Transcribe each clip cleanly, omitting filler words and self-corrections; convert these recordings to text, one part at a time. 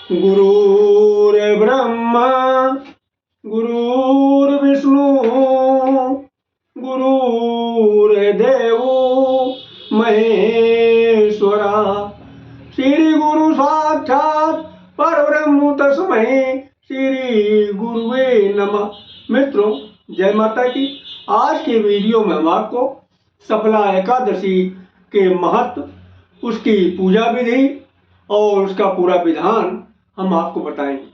गुरुर्ब्रह्मा गुरुर्विष्णु गुरुर्देवो महेश्वरा। श्री गुरु साक्षात परब्रह्म तस्मै श्री गुरुवे नमः। मित्रों, जय माता की। आज के वीडियो में हम आपको सफला एकादशी के महत्व, उसकी पूजा विधि और उसका पूरा विधान हम आपको बताएंगे।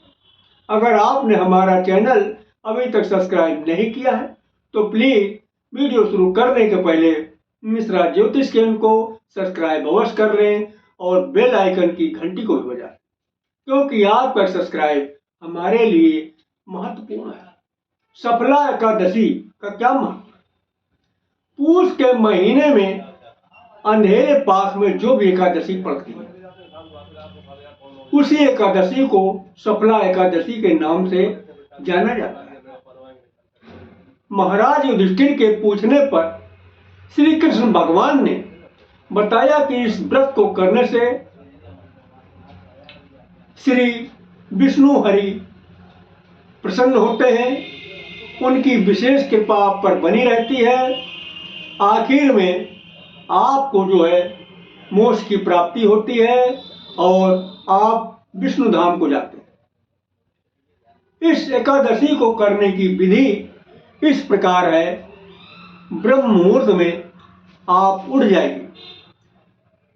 अगर आपने हमारा चैनल अभी तक सब्सक्राइब नहीं किया है तो प्लीज वीडियो शुरू करने के पहले मिश्रा ज्योतिष ज्ञान को सब्सक्राइब अवश्य कर लें और बेल आइकन की घंटी को भी बजाएं, क्योंकि आपका सब्सक्राइब हमारे लिए महत्वपूर्ण है। सफला एकादशी का क्या महत्व? पूष के महीने में अंधेरे पास में जो भी एकादशी पड़ती है उसी एकादशी को सफला एकादशी के नाम से जाना जाता है। महाराज युधिष्ठिर के पूछने पर श्री कृष्ण भगवान ने बताया कि इस व्रत को करने से श्री विष्णु हरि प्रसन्न होते हैं, उनकी विशेष कृपा आप पर बनी रहती है। आखिर में आपको जो है मोक्ष की प्राप्ति होती है और आप विष्णु धाम को जाते हैं। इस एकादशी को करने की विधि इस प्रकार है। ब्रह्म मुहूर्त में आप उठ जाइए,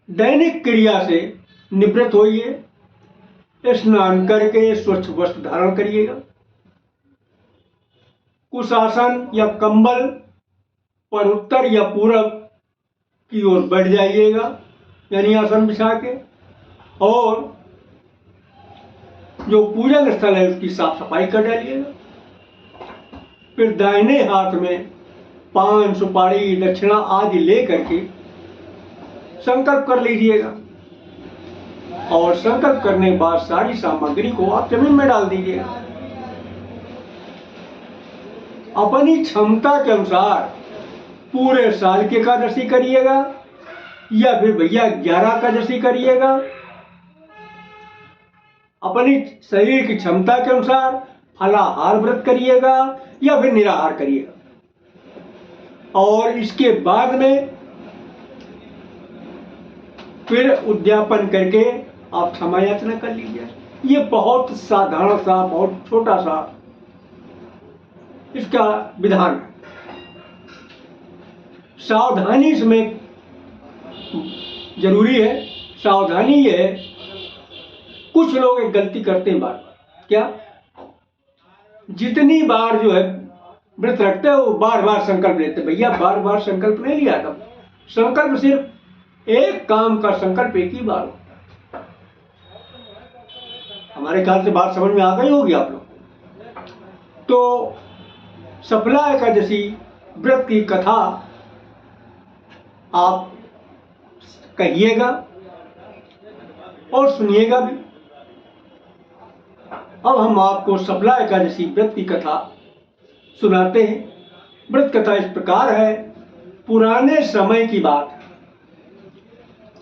दैनिक क्रिया से निवृत्त होइए, स्नान करके स्वच्छ वस्त्र धारण करिएगा, कुशासन या कंबल पर उत्तर या पूरब की ओर बैठ जाइएगा, यानी आसन बिछा के, और जो पूजन स्थल है उसकी साफ सफाई कर डालिएगा। फिर दाहिने हाथ में पान, सुपारी, दक्षिणा आदि ले करके संकल्प कर लीजिएगा और संकल्प करने के बाद सारी सामग्री को आप जमीन में डाल दीजिएगा। अपनी क्षमता के अनुसार पूरे साल की एकादशी करिएगा या फिर भैया 11 एकादशी करिएगा। अपनी शरीर की क्षमता के अनुसार फलाहार व्रत करिएगा या फिर निराहार करिएगा, और इसके बाद में फिर उद्यापन करके आप क्षमा याचना कर लीजिए। ये बहुत साधारण सा, बहुत छोटा सा इसका विधान है। सावधानी इसमें जरूरी है। सावधानी ये है, कुछ लोग एक गलती करते हैं बार बार। क्या? जितनी बार जो है व्रत रखते हैं वो बार बार संकल्प लेते हैं। भैया बार बार संकल्प नहीं लिया था। संकल्प सिर्फ एक काम का संकल्प एक ही बार हो। हमारे ख्याल से बात समझ में आ गई होगी आप लोग। तो सफला एकादशी व्रत की कथा आप कहिएगा और सुनिएगा भी। अब हम आपको सफला एकादशी व्रत की कथा सुनाते हैं। व्रत कथा इस प्रकार है। पुराने समय की बात है।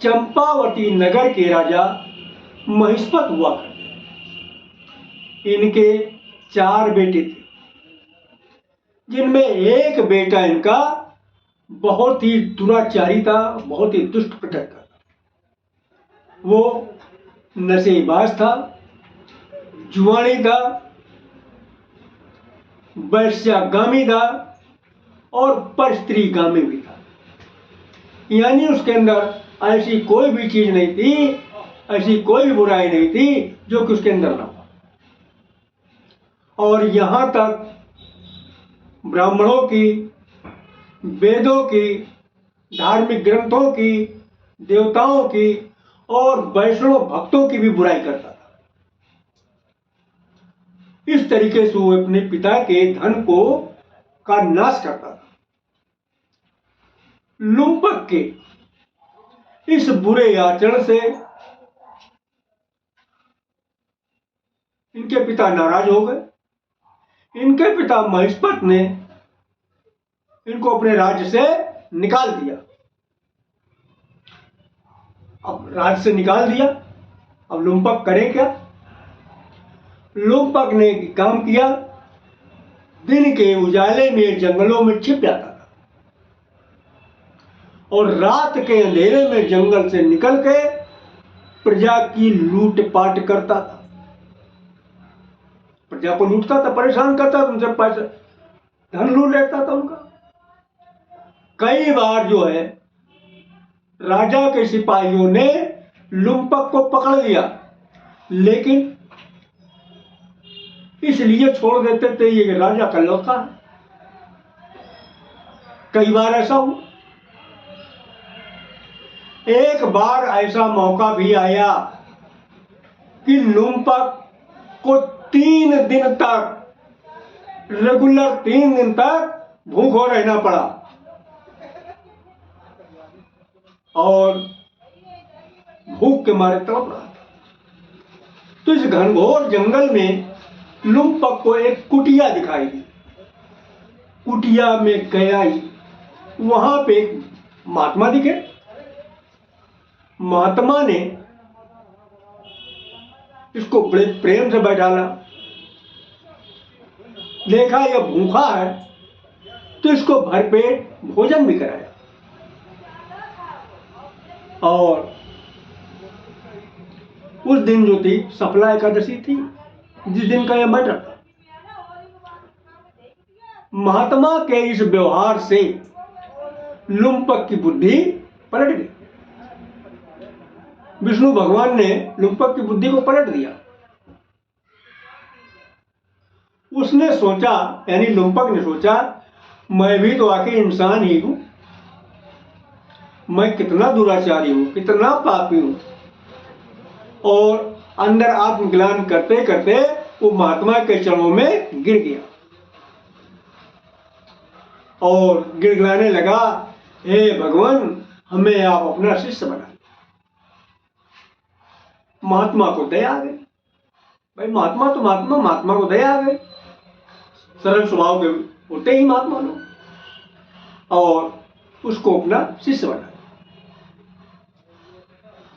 चंपावती नगर के राजा महिष्मत हुआ करते। इनके 4 बेटे थे, जिनमें एक बेटा इनका बहुत ही दुराचारी था, बहुत ही दुष्ट प्रकृति का था। वो नशेबाज था, जुआनी था, वैश्यागामी था और परस्त्रीगामी भी था। यानी उसके अंदर ऐसी कोई भी चीज नहीं थी, ऐसी कोई भी बुराई नहीं थी जो कि उसके अंदर ना हो। और यहां तक ब्राह्मणों की, वेदों की, धार्मिक ग्रंथों की, देवताओं की और वैष्णव भक्तों की भी बुराई करता था। इस तरीके से वो अपने पिता के धन को का नाश करता था। लुम्पक के इस बुरे आचरण से इनके पिता नाराज हो गए। इनके पिता महिष्मत ने इनको अपने राज्य से निकाल दिया। अब राज्य से निकाल दिया, अब लुम्पक करें क्या? लुम्पक ने काम किया, दिन के उजाले में जंगलों में छिप जाता था और रात के अंधेरे में जंगल से निकल के प्रजा की लूटपाट करता था। प्रजा को लूटता था, परेशान करता था, उनसे पैसा धन लूट लेता था उनका। कई बार जो है राजा के सिपाहियों ने लुम्पक को पकड़ लिया, लेकिन इसलिए छोड़ देते थे ये राजा का लौता है। कई बार ऐसा हुआ। एक बार ऐसा मौका भी आया कि लुम्पक को 3 दिन तक, रेगुलर 3 दिन तक भूखों रहना पड़ा और भूख के मारे तड़प रहा था। तो इस घनघोर जंगल में लुम्पक को एक कुटिया दिखाई दी। कुटिया में गया ही, वहां पे एक महात्मा दिखे। महात्मा ने इसको बड़े प्रेम से बैठाला, देखा यह भूखा है तो इसको भरपेट भोजन भी कराया। और उस दिन जो थी सफला एकादशी थी, जिस दिन का यह मैटर था। महात्मा के इस व्यवहार से लुम्पक की बुद्धि पलट गई। विष्णु भगवान ने लुम्पक की बुद्धि को पलट दिया। उसने सोचा, यानी लुम्पक ने सोचा, मैं भी तो आखिर इंसान ही हूं, मैं कितना दुराचारी हूं, कितना पापी हूं। और अंदर आत्मग्लान करते करते वो महात्मा के चरणों में गिर गया और गिड़गिड़ाने लगा, हे भगवान, हमें आप अपना शिष्य बना। महात्मा को दया आ गई। भाई महात्मा तो महात्मा को दया आ गई। सरल स्वभाव के होते ही महात्मा लोग, और उसको अपना शिष्य बना।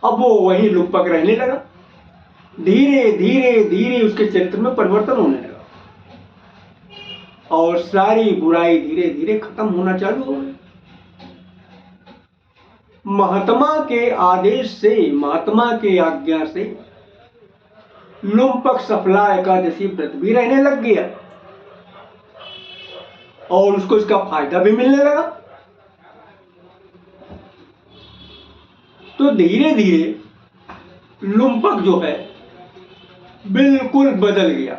अब वो वही लुम्पक रहने लगा। धीरे धीरे धीरे उसके चरित्र में परिवर्तन होने लगा और सारी बुराई धीरे धीरे खत्म होना चालू हो गई। महात्मा के आदेश से, महात्मा के आज्ञा से लुम्पक सफला एकादशी व्रत भी रहने लग गया और उसको इसका फायदा भी मिलने लगा। तो धीरे धीरे लुम्पक जो है बिल्कुल बदल गया,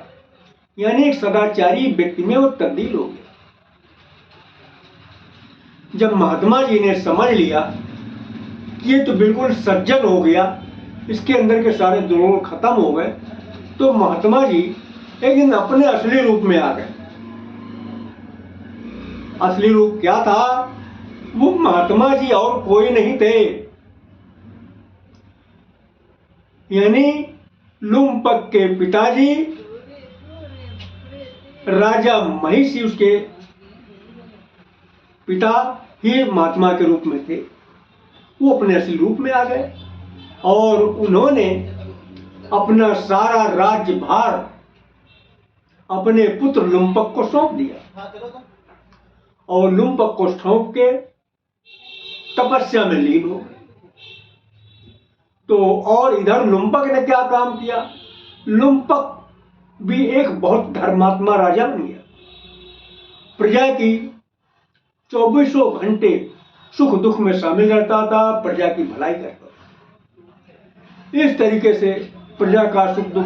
यानी एक सदाचारी व्यक्ति में वो तब्दील हो गया। जब महात्मा जी ने समझ लिया कि ये तो बिल्कुल सज्जन हो गया, इसके अंदर के सारे दुर्गुण खत्म हो गए, तो महात्मा जी एक दिन अपने असली रूप में आ गए। असली रूप क्या था? वो महात्मा जी और कोई नहीं थे, यानी लुम्पक के पिताजी राजा महिषी, उसके पिता ही महात्मा के रूप में थे। वो अपने असली रूप में आ गए और उन्होंने अपना सारा राज्यभार अपने पुत्र लुम्पक को सौंप दिया और लुम्पक को सौंप के तपस्या में लीन हो गए। तो और इधर लुम्पक ने क्या काम किया? लुम्पक भी एक बहुत धर्मात्मा राजा बन गया। प्रजा की 24 घंटे सुख दुख में शामिल रहता था, प्रजा की भलाई करता था। इस तरीके से प्रजा का सुख दुख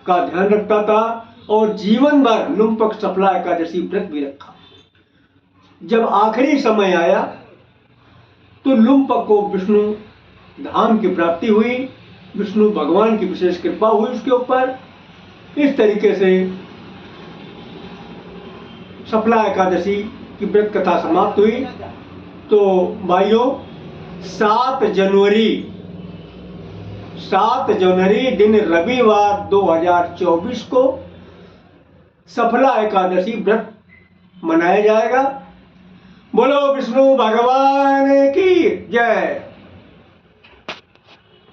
का ध्यान रखता था और जीवन भर लुम्पक सफला एकादशी व्रत भी रखा। जब आखिरी समय आया तो लुम्पक को विष्णु धाम की प्राप्ति हुई, विष्णु भगवान की विशेष कृपा हुई उसके ऊपर। इस तरीके से सफला एकादशी की व्रत कथा समाप्त हुई। तो भाइयों, 7 जनवरी दिन रविवार 2024 को सफला एकादशी व्रत मनाया जाएगा। बोलो विष्णु भगवान की जय।